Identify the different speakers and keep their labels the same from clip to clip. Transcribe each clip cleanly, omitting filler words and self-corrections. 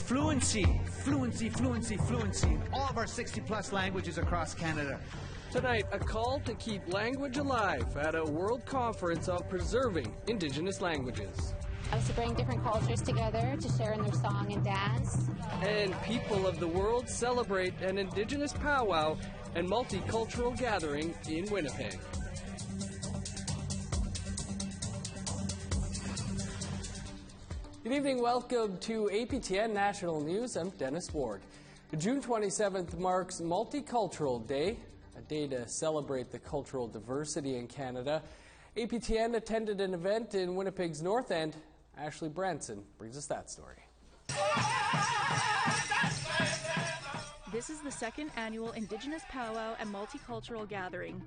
Speaker 1: fluency, fluency, fluency, fluency in all of our 60-plus languages across Canada.
Speaker 2: Tonight, a call to keep language alive at a world conference on preserving Indigenous languages.
Speaker 3: To bring different cultures together to share in their song and dance.
Speaker 2: And people of the world celebrate an Indigenous powwow and multicultural gathering in Winnipeg. Good evening, welcome to APTN National News. I'm Dennis Ward. June 27th marks Multicultural Day, a day to celebrate the cultural diversity in Canada. APTN attended an event in Winnipeg's North End. Ashley Branson brings us that story.
Speaker 4: This is the second annual Indigenous Powwow and Multicultural Gathering.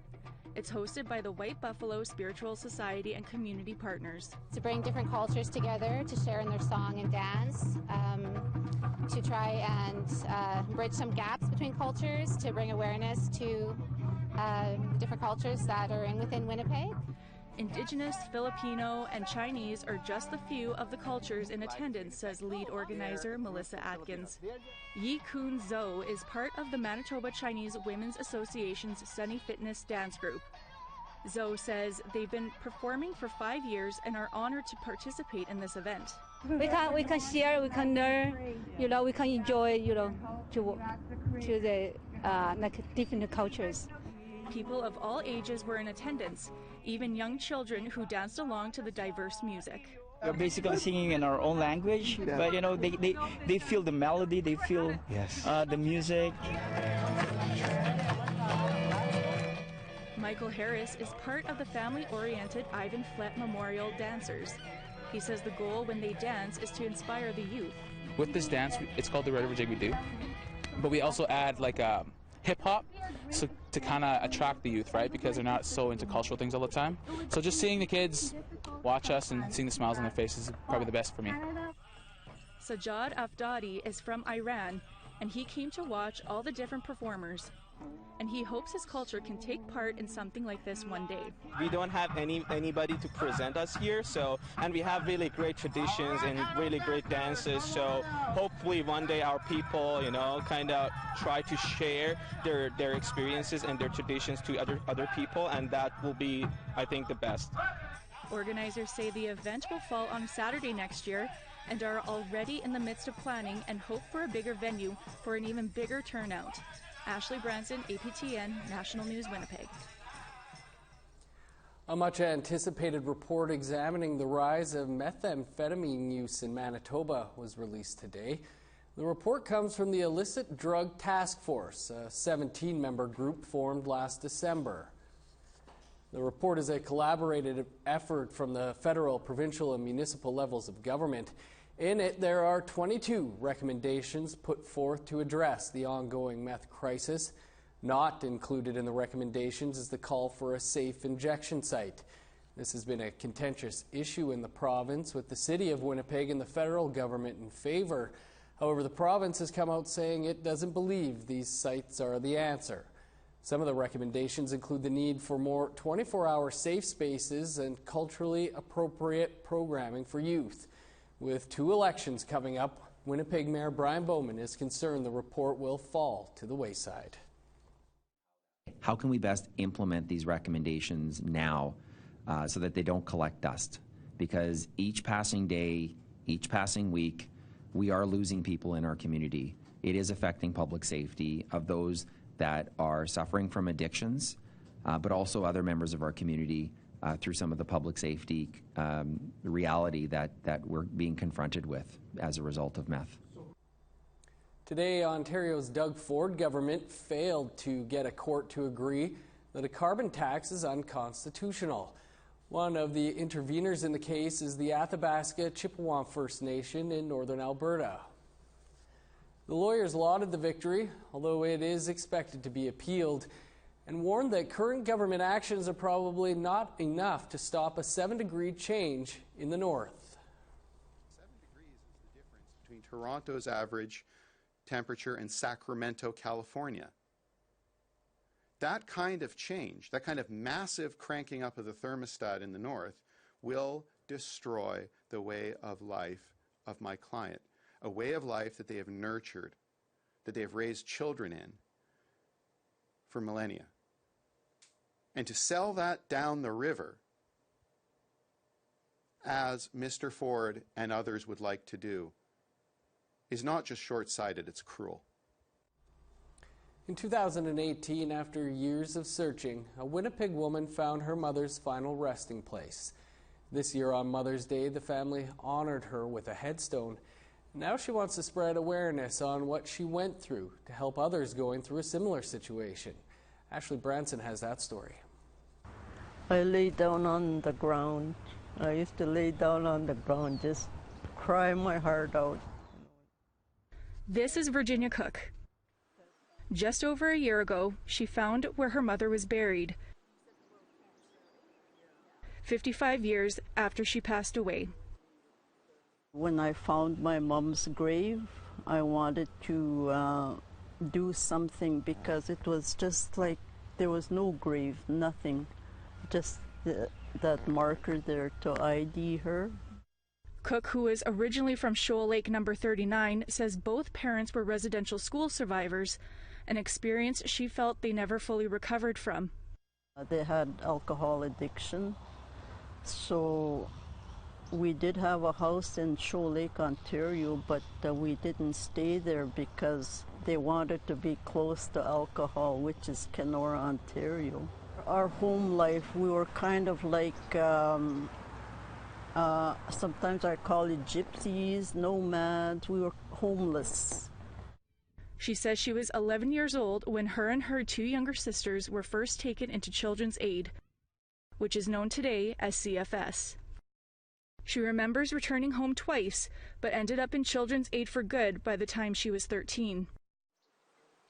Speaker 4: It's hosted by the White Buffalo Spiritual Society and community partners.
Speaker 3: To bring different cultures together to share in their song and dance, to try and bridge some gaps between cultures, to bring awareness to different cultures that are within Winnipeg.
Speaker 4: Indigenous, Filipino, and Chinese are just a few of the cultures in attendance, says lead organizer Melissa Atkins. Yi Kun Zhou is part of the Manitoba Chinese Women's Association's Sunny Fitness dance group. Zhou says they've been performing for 5 years and are honored to participate in this event.
Speaker 5: We can share, we can learn, we can enjoy, to the different cultures.
Speaker 4: People of all ages were in attendance, even young children who danced along to the diverse music.
Speaker 6: We're basically singing in our own language, but they feel the melody, they feel the music.
Speaker 4: Michael Harris is part of the family-oriented Ivan Flett Memorial Dancers. He says the goal when they dance is to inspire the youth.
Speaker 7: With this dance, it's called the Red River Jig we do, but we also add like hip-hop so to kind of attract the youth, right? Because they're not so into cultural things all the time. So just seeing the kids watch us and seeing the smiles on their faces is probably the best for me.
Speaker 4: Sajjad Afdadi is from Iran, and he came to watch all the different performers. And he hopes his culture can take part in something like this one day.
Speaker 8: We don't have anybody to present us here, and we have really great traditions and really great dances, so hopefully one day our people, kind of try to share their experiences and their traditions to other people, and that will be, I think, the best.
Speaker 4: Organizers say the event will fall on Saturday next year and are already in the midst of planning and hope for a bigger venue for an even bigger turnout. Ashley Branson, APTN National News, Winnipeg.
Speaker 2: A much anticipated report examining the rise of methamphetamine use in Manitoba was released today. The report comes from the Illicit Drug Task Force, a 17-member group formed last December. The report is a collaborative effort from the federal, provincial, and municipal levels of government. In it, there are 22 recommendations put forth to address the ongoing meth crisis. Not included in the recommendations is the call for a safe injection site. This has been a contentious issue in the province, with the city of Winnipeg and the federal government in favor. However, the province has come out saying it doesn't believe these sites are the answer. Some of the recommendations include the need for more 24-hour safe spaces and culturally appropriate programming for youth. With 2 elections coming up, Winnipeg Mayor Brian Bowman is concerned the report will fall to the wayside.
Speaker 9: How can we best implement these recommendations now so that they don't collect dust? Because each passing day, each passing week, we are losing people in our community. It is affecting public safety of those that are suffering from addictions, but also other members of our community through some of the public safety reality that we're being confronted with as a result of meth.
Speaker 2: Today, Ontario's Doug Ford government failed to get a court to agree that a carbon tax is unconstitutional. One of the interveners in the case is the Athabasca Chippewa First Nation in northern Alberta. The lawyers lauded the victory, although it is expected to be appealed, and warned that current government actions are probably not enough to stop a 7-degree change in the north.
Speaker 10: 7 degrees is the difference between Toronto's average temperature and Sacramento, California. That kind of change, that kind of massive cranking up of the thermostat in the north will destroy the way of life of my client. a way of life that they have nurtured, that they have raised children in for millennia. And to sell that down the river, as Mr. Ford and others would like to do, is not just short-sighted, it's cruel.
Speaker 2: In 2018, after years of searching, a Winnipeg woman found her mother's final resting place. This year on Mother's Day, the family honored her with a headstone. Now she wants to spread awareness on what she went through to help others going through a similar situation. Ashley Branson has that story.
Speaker 11: I lay down on the ground. I used to lay down on the ground, just cry my heart out.
Speaker 4: This is Virginia Cook. Just over a year ago, she found where her mother was buried, 55 years after she passed away.
Speaker 11: When I found my mom's grave, I wanted to do something because it was just like there was no grave, nothing, just that marker there to ID her.
Speaker 4: Cook, who is originally from Shoal Lake number 39, says both parents were residential school survivors, an experience she felt they never fully recovered from.
Speaker 11: They had alcohol addiction, so we did have a house in Shoal Lake, Ontario, but we didn't stay there because they wanted to be close to alcohol, which is Kenora, Ontario. Our home life, we were kind of like, sometimes I call it gypsies, nomads. We were homeless.
Speaker 4: She says she was 11 years old when her and her two younger sisters were first taken into Children's Aid, which is known today as CFS. She remembers returning home twice, but ended up in Children's Aid for good by the time she was 13.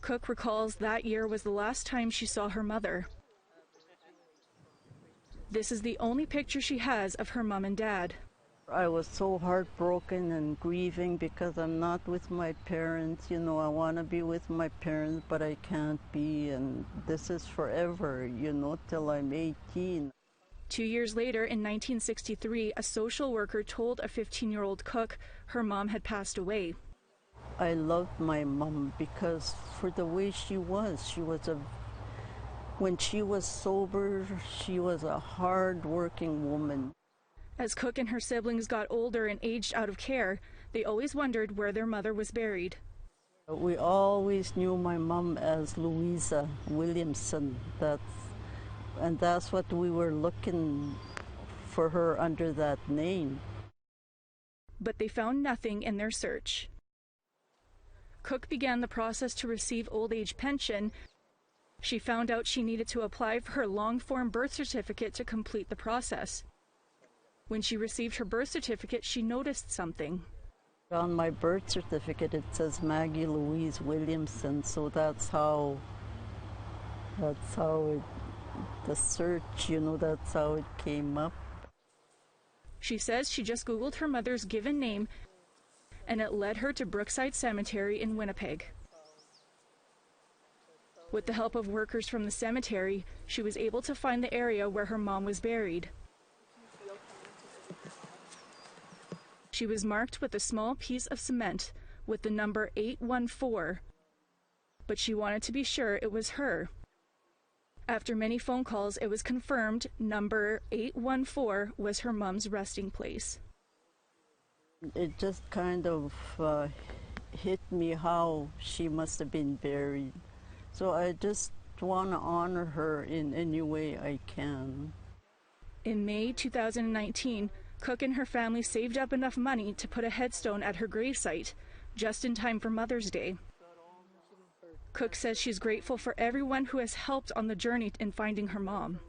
Speaker 4: Cook recalls that year was the last time she saw her mother. This is the only picture she has of her mom and dad.
Speaker 11: I was so heartbroken and grieving because I'm not with my parents. You know, I want to be with my parents, but I can't be, and this is forever, you know, till I'm 18.
Speaker 4: 2 years later, in 1963, a social worker told a 15-year-old Cook her mom had passed away.
Speaker 11: I loved my mom because for the way she was when she was sober, she was a hard-working woman.
Speaker 4: As Cook and her siblings got older and aged out of care, they always wondered where their mother was buried.
Speaker 11: We always knew my mom as Louisa Williamson. That's what we were looking for her under that name.
Speaker 4: But they found nothing in their search. Cook began the process to receive old age pension. She found out she needed to apply for her long-form birth certificate to complete the process. When she received her birth certificate, she noticed something.
Speaker 11: On my birth certificate, it says Maggie Louise Williamson, so that's how the search, you know, that's how it came up.
Speaker 4: She says she just Googled her mother's given name, and it led her to Brookside Cemetery in Winnipeg. With the help of workers from the cemetery, she was able to find the area where her mom was buried. She was marked with a small piece of cement with the number 814, but she wanted to be sure it was her. After many phone calls, it was confirmed number 814 was her mom's resting place.
Speaker 11: It just kind of hit me how she must have been buried. So I just want to honor her in any way I can.
Speaker 4: In May 2019, Cook and her family saved up enough money to put a headstone at her gravesite, just in time for Mother's Day. Cook says she's grateful for everyone who has helped on the journey in finding her mom.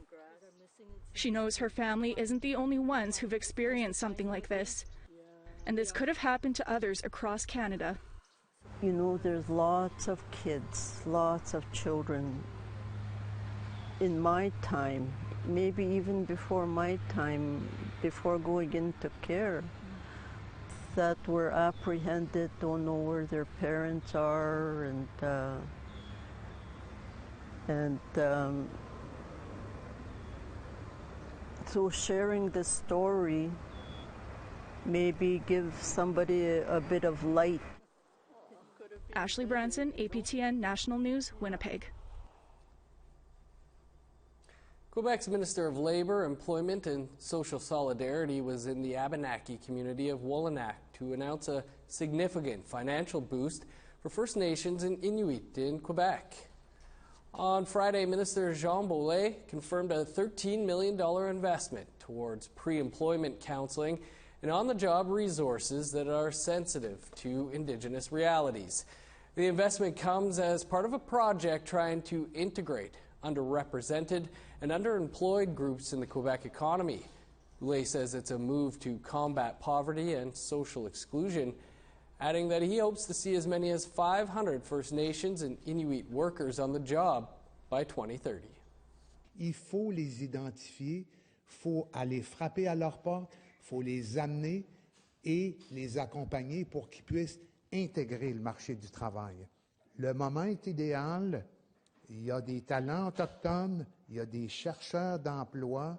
Speaker 4: She knows her family isn't the only ones who've experienced something like this, and this could have happened to others across Canada.
Speaker 11: You know, there's lots of kids, lots of children in my time, maybe even before my time, before going into care, that were apprehended, don't know where their parents are, and so sharing this story maybe give somebody a bit of light.
Speaker 4: Ashley Branson, APTN National News, Winnipeg.
Speaker 2: Quebec's Minister of Labour, Employment and Social Solidarity was in the Abenaki community of Wolinak to announce a significant financial boost for First Nations and Inuit in Quebec. On Friday, Minister Jean Beaulieu confirmed a $13 million investment towards pre-employment counseling and on-the-job resources that are sensitive to Indigenous realities. The investment comes as part of a project trying to integrate underrepresented and underemployed groups in the Quebec economy. Beaulieu says it's a move to combat poverty and social exclusion, adding that he hopes to see as many as 500 First Nations and Inuit workers on the job by 2030.
Speaker 12: Il faut les identifier, il faut aller frapper à leur porte, il faut les amener et les accompagner pour qu'ils puissent intégrer le marché du travail. Le moment est idéal, il y a des talents autochtones, il y a des chercheurs d'emploi.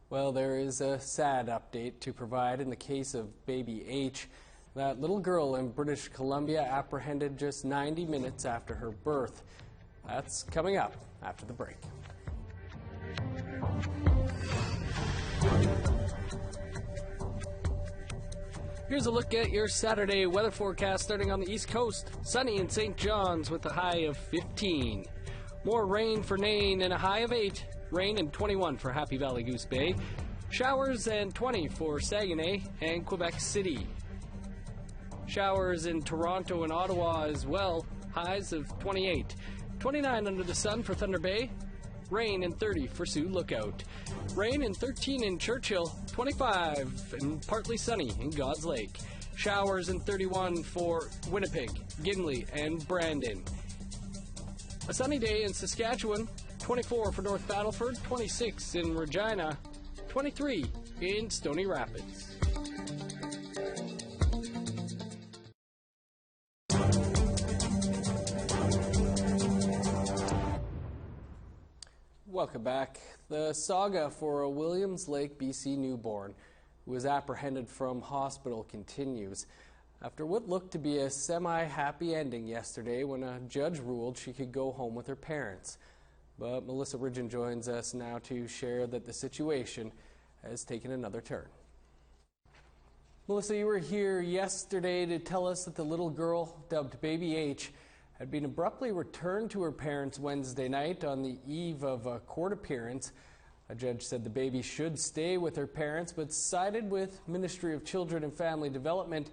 Speaker 2: Well, there is a sad update to provide in the case of baby H. That little girl in British Columbia apprehended just 90 minutes after her birth. That's coming up after the break. Here's a look at your Saturday weather forecast starting on the East Coast. Sunny in St. John's with a high of 15. More rain for Nain and a high of 8. Rain and 21 for Happy Valley Goose Bay. Showers and 20 for Saguenay and Quebec City. Showers in Toronto and Ottawa as well. Highs of 28. 29 under the sun for Thunder Bay. Rain and 30 for Sioux Lookout. Rain and 13 in Churchill. 25 and partly sunny in God's Lake. Showers and 31 for Winnipeg, Gimli, and Brandon. A sunny day in Saskatchewan. 24 for North Battleford. 26 in Regina. 23 in Stony Rapids. Welcome back. The saga for a Williams Lake, BC newborn who was apprehended from hospital continues after what looked to be a semi-happy ending yesterday when a judge ruled she could go home with her parents. But Melissa Ridgen joins us now to share that the situation has taken another turn. Melissa, you were here yesterday to tell us that the little girl, dubbed Baby H, had been abruptly returned to her parents Wednesday night on the eve of a court appearance. A judge said the baby should stay with her parents, but sided with Ministry of Children and Family Development,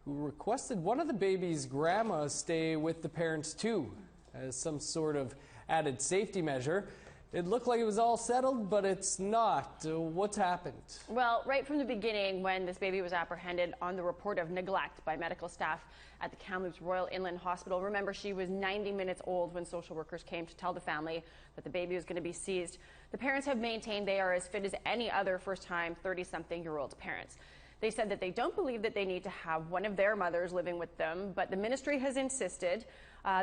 Speaker 2: who requested one of the baby's grandmas stay with the parents too, as some sort of added safety measure. It looked like it was all settled, but it's not. What's happened? Well, right from the beginning, when this baby was apprehended on the report of neglect by medical staff at the Kamloops Royal Inland Hospital, remember, she was 90 minutes old when social workers came to tell the family that the baby was going to be seized. The parents have maintained they are as fit as any other first-time 30-something-year-old parents. They said that they don't believe that they need to have one of their mothers living with them, but the ministry has insisted.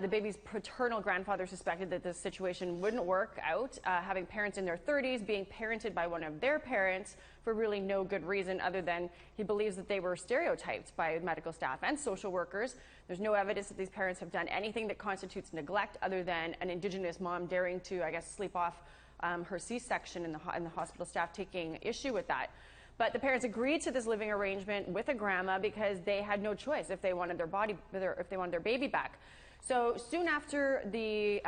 Speaker 2: The baby's paternal grandfather suspected that this situation wouldn't work out, having parents in their 30s being parented by one of their parents for really no good reason other than he believes that they were stereotyped by medical staff and social workers. There's no evidence that these parents have done anything that constitutes neglect other than an Indigenous mom daring to, I guess, sleep off her C-section and the hospital staff taking issue with that. But the parents agreed to this living arrangement with a grandma because they had no choice if they wanted their baby back. So soon after the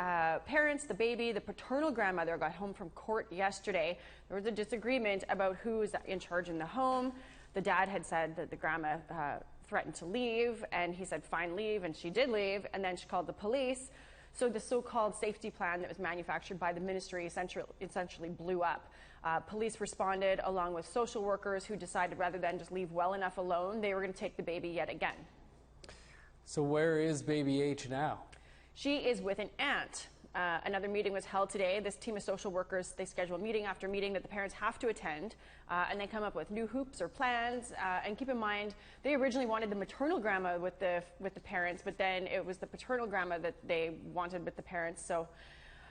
Speaker 2: parents, the baby, the paternal grandmother got home from court yesterday, there was a disagreement about who was in charge in the home. The dad had said that the grandma threatened to leave, and he said, fine, leave, and she did leave, and then she called the police. So the so-called safety plan that was manufactured by the ministry essentially blew up. Police responded along with social workers who decided rather than just leave well enough alone, they were going to take the baby yet again. So where is Baby H now? She is with an aunt. Another meeting was held today. This team of social workers, they schedule meeting after meeting that the parents have to attend, and they come up with new hoops or plans. And keep in mind, they originally wanted the maternal grandma with the parents, but then it was the paternal grandma that they wanted with the parents. So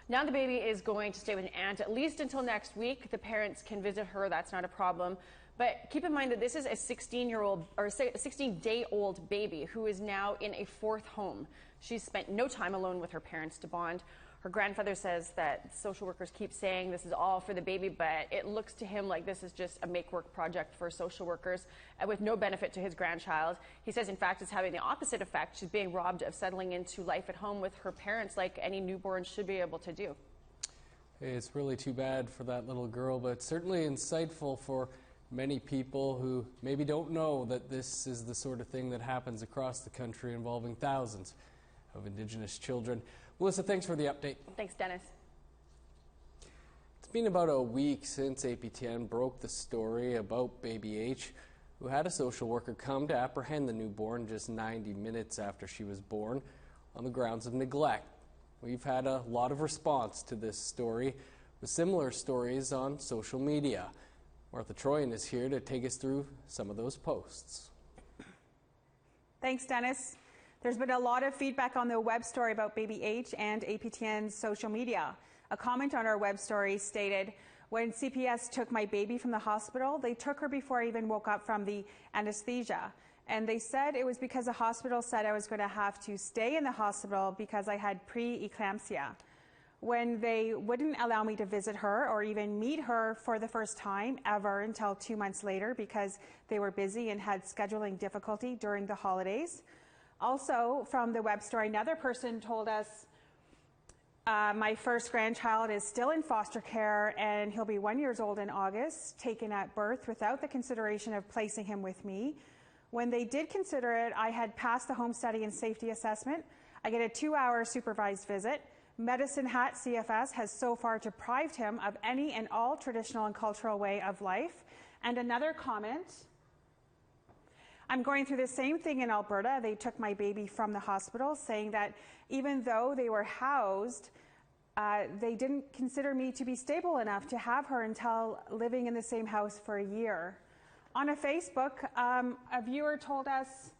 Speaker 13: Now the baby is going to stay with an aunt at least until next week. The parents can visit her. That's not a problem. But keep in mind that this is a 16-year-old or 16-day-old baby who is now in a fourth home. She's spent no time alone with her parents to bond. Her grandfather says that social workers keep saying this is all for the baby, but it looks to him like this is just a make-work project for social workers with no benefit to his grandchild. He says, in fact, it's having the opposite effect. She's being robbed of settling into life at home with her parents like any newborn should be able to do.
Speaker 2: It's really too bad for that little girl, but certainly insightful for many people who maybe don't know that this is the sort of thing that happens across the country involving thousands of Indigenous children. Melissa, thanks for the update.
Speaker 13: Thanks, Dennis.
Speaker 2: It's been about a week since APTN broke the story about baby H, who had a social worker come to apprehend the newborn just 90 minutes after she was born on the grounds of neglect. We've had a lot of response to this story with similar stories on social media. Martha Troyan is here to take us through some of those posts.
Speaker 14: Thanks, Dennis. There's been a lot of feedback on the web story about baby H and APTN's social media. A comment on our web story stated, "When CPS took my baby from the hospital, they took her before I even woke up from the anesthesia. And they said it was because the hospital said I was going to have to stay in the hospital because I had pre-eclampsia. When they wouldn't allow me to visit her or even meet her for the first time ever until 2 months later because they were busy and had scheduling difficulty during the holidays." Also, from the web story, another person told us, "My first grandchild is still in foster care and he'll be 1 year old in August, taken at birth without the consideration of placing him with me. When they did consider it, I had passed the home study and safety assessment. I get a 2-hour supervised visit. Medicine Hat CFS has so far deprived him of any and all traditional and cultural way of life." And another comment, "I'm going through the same thing in Alberta. They took my baby from the hospital, saying that even though they were housed, they didn't consider me to be stable enough to have her until living in the same house for a year." On a Facebook, a viewer told us,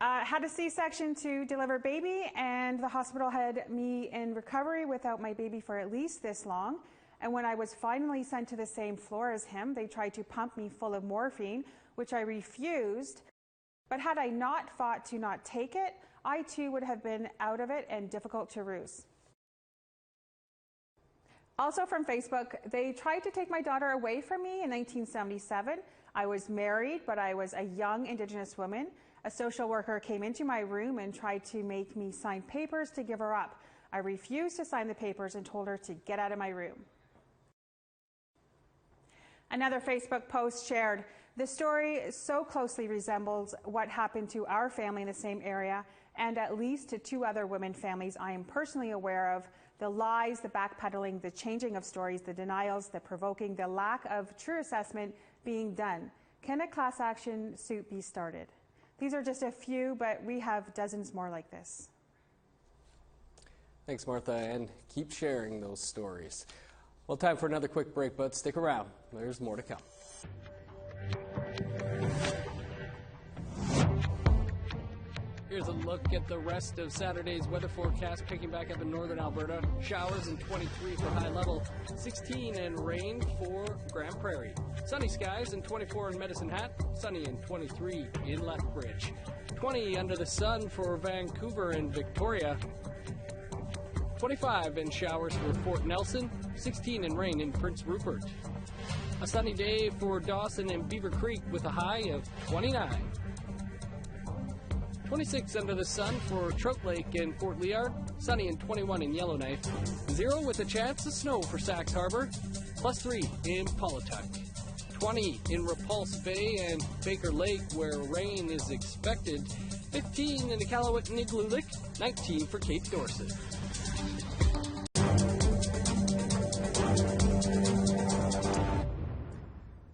Speaker 14: "Had a C-section to deliver baby, and the hospital had me in recovery without my baby for at least this long. And when I was finally sent to the same floor as him, they tried to pump me full of morphine, which I refused. But had I not fought to not take it, I too would have been out of it and difficult to ruse." Also from Facebook, "They tried to take my daughter away from me in 1977. I was married, but I was a young Indigenous woman. A social worker came into my room and tried to make me sign papers to give her up. I refused to sign the papers and told her to get out of my room." Another Facebook post shared, "The story so closely resembles what happened to our family in the same area and at least to 2 other women families I am personally aware of. The lies, the backpedaling, the changing of stories, the denials, the provoking, the lack of true assessment being done. Can a class action suit be started?" These are just a few, but we have dozens more like this.
Speaker 2: Thanks, Martha, and keep sharing those stories. Well, time for another quick break, but stick around. There's more to come. Here's a look at the rest of Saturday's weather forecast, picking back up in northern Alberta. Showers and 23 for high level, 16 and rain for Grand Prairie. Sunny skies and 24 in Medicine Hat, sunny and 23 in Lethbridge. 20 under the sun for Vancouver and Victoria. 25 and showers for Fort Nelson, 16 and rain in Prince Rupert. A sunny day for Dawson and Beaver Creek with a high of 29. 26 under the sun for Trout Lake and Fort Liard, sunny and 21 in Yellowknife. 0 with a chance of snow for Sax Harbor, +3 in Paulatuck. 20 in Repulse Bay and Baker Lake, where rain is expected. 15 in Iqaluit and Igloolik, 19 for Cape Dorset.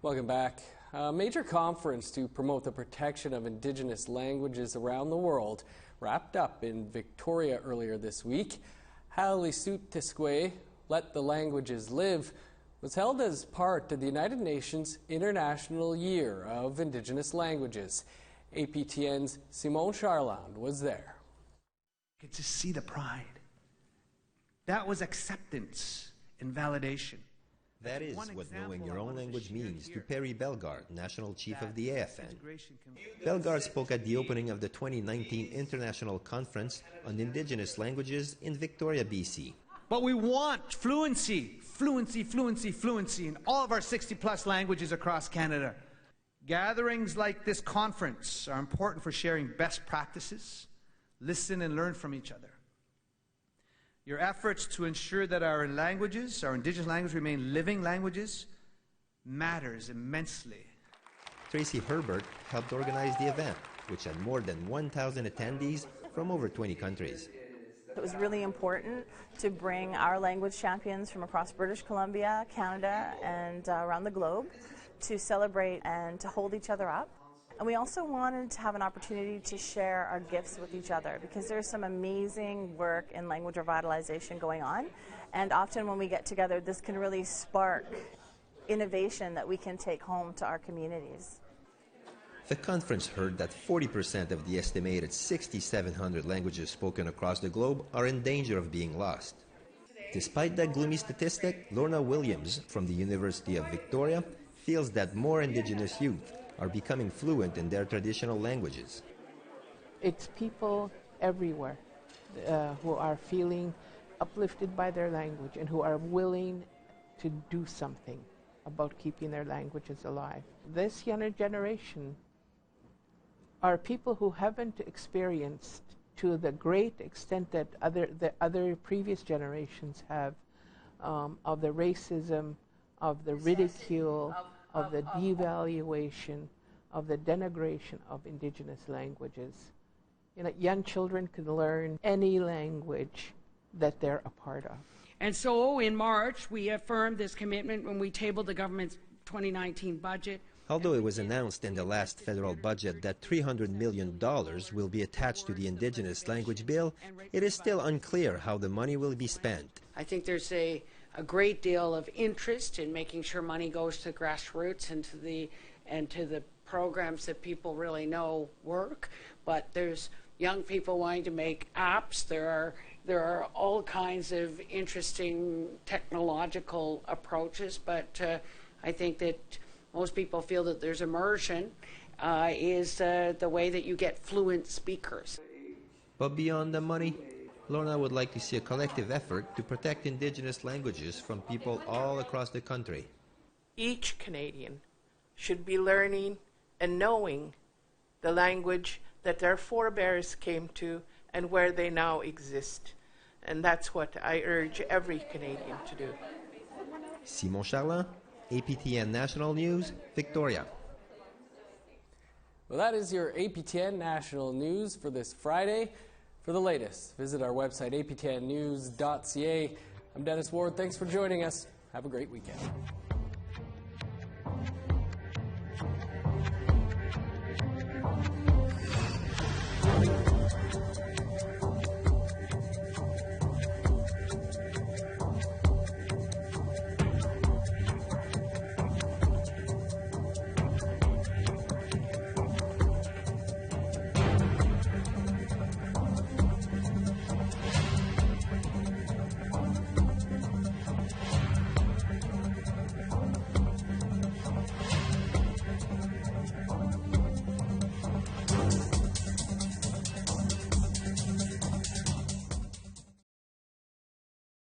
Speaker 2: Welcome back. A major conference to promote the protection of Indigenous languages around the world wrapped up in Victoria earlier this week. Halisut Let the Languages Live was held as part of the United Nations International Year of Indigenous Languages. APTN's Simone Charland was there.
Speaker 1: Get to see the pride That was acceptance and validation.
Speaker 15: That is what knowing your own language means to Perry Bellegarde, National Chief of the AFN. Bellegarde spoke at the opening of the 2019 International Conference on Indigenous Languages in Victoria, BC.
Speaker 1: But we want fluency, fluency, fluency, fluency in all of our 60-plus languages across Canada. Gatherings like this conference are important for sharing best practices, listen and learn from each other. Your efforts to ensure that our languages, our Indigenous languages, remain living languages matters immensely.
Speaker 15: Tracy Herbert helped organize the event, which had more than 1,000 attendees from over 20 countries.
Speaker 16: It was really important to bring our language champions from across British Columbia, Canada, and around the globe to celebrate and to hold each other up. And we also wanted to have an opportunity to share our gifts with each other because there's some amazing work in language revitalization going on. And often when we get together, this can really spark innovation that we can take home to our communities.
Speaker 15: The conference heard that 40% of the estimated 6,700 languages spoken across the globe are in danger of being lost. Despite that gloomy statistic, Lorna Williams from the University of Victoria feels that more Indigenous youth are becoming fluent in their traditional languages.
Speaker 17: It's people everywhere who are feeling uplifted by their language and who are willing to do something about keeping their languages alive. This younger generation are people who haven't experienced to the great extent that the other previous generations have of the racism, of the ridicule, of the devaluation, of the denigration of Indigenous languages. You know, young children can learn any language that they're a part of.
Speaker 18: And so in March, we affirmed this commitment when we tabled the government's 2019 budget.
Speaker 15: Although it was announced in the last federal budget that $300 million will be attached to the Indigenous Language Bill, it is still unclear how the money will be spent.
Speaker 18: I think there's a great deal of interest in making sure money goes to grassroots and to the programs that people really know work. But there's young people wanting to make apps. There are all kinds of interesting technological approaches, but I think that most people feel that there's immersion is the way that you get fluent speakers.
Speaker 15: But beyond the money, Lorna would like to see a collective effort to protect Indigenous languages from people all across the country.
Speaker 17: Each Canadian should be learning and knowing the language that their forebears came to and where they now exist. And that's what I urge every Canadian to do.
Speaker 15: Simon Charlin, APTN National News, Victoria.
Speaker 2: Well, that is your APTN National News for this Friday. For the latest, visit our website, aptnnews.ca. I'm Dennis Ward. Thanks for joining us. Have a great weekend.